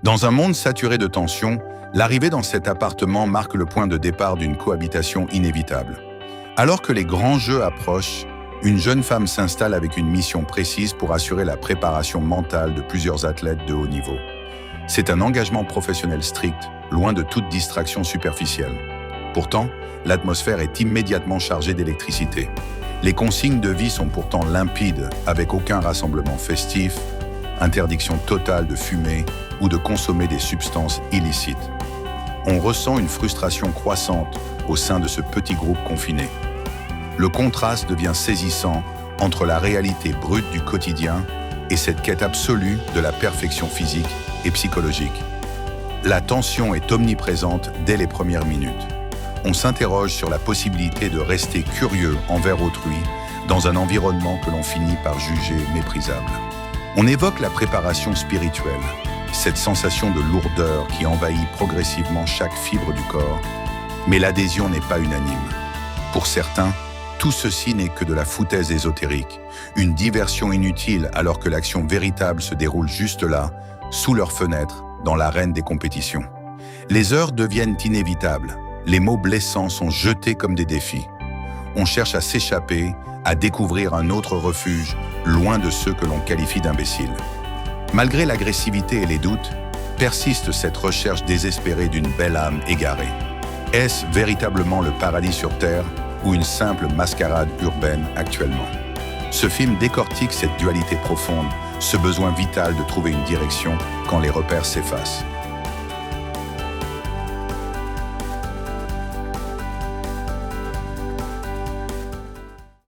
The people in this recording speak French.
Dans un monde saturé de tensions, l'arrivée dans cet appartement marque le point de départ d'une cohabitation inévitable. Alors que les grands jeux approchent, une jeune femme s'installe avec une mission précise pour assurer la préparation mentale de plusieurs athlètes de haut niveau. C'est un engagement professionnel strict, loin de toute distraction superficielle. Pourtant, l'atmosphère est immédiatement chargée d'électricité. Les consignes de vie sont pourtant limpides, avec aucun rassemblement festif, interdiction totale de fumer ou de consommer des substances illicites. On ressent une frustration croissante au sein de ce petit groupe confiné. Le contraste devient saisissant entre la réalité brute du quotidien et cette quête absolue de la perfection physique et psychologique. La tension est omniprésente dès les premières minutes. On s'interroge sur la possibilité de rester curieux envers autrui dans un environnement que l'on finit par juger méprisable. On évoque la préparation spirituelle, cette sensation de lourdeur qui envahit progressivement chaque fibre du corps, mais l'adhésion n'est pas unanime. Pour certains, tout ceci n'est que de la foutaise ésotérique, une diversion inutile alors que l'action véritable se déroule juste là, sous leur fenêtre, dans l'arène des compétitions. Les heures deviennent inévitables, les mots blessants sont jetés comme des défis. On cherche à s'échapper, à découvrir un autre refuge, loin de ceux que l'on qualifie d'imbéciles. Malgré l'agressivité et les doutes, persiste cette recherche désespérée d'une belle âme égarée. Est-ce véritablement le paradis sur Terre ou une simple mascarade urbaine actuellement? Ce film décortique cette dualité profonde, ce besoin vital de trouver une direction quand les repères s'effacent.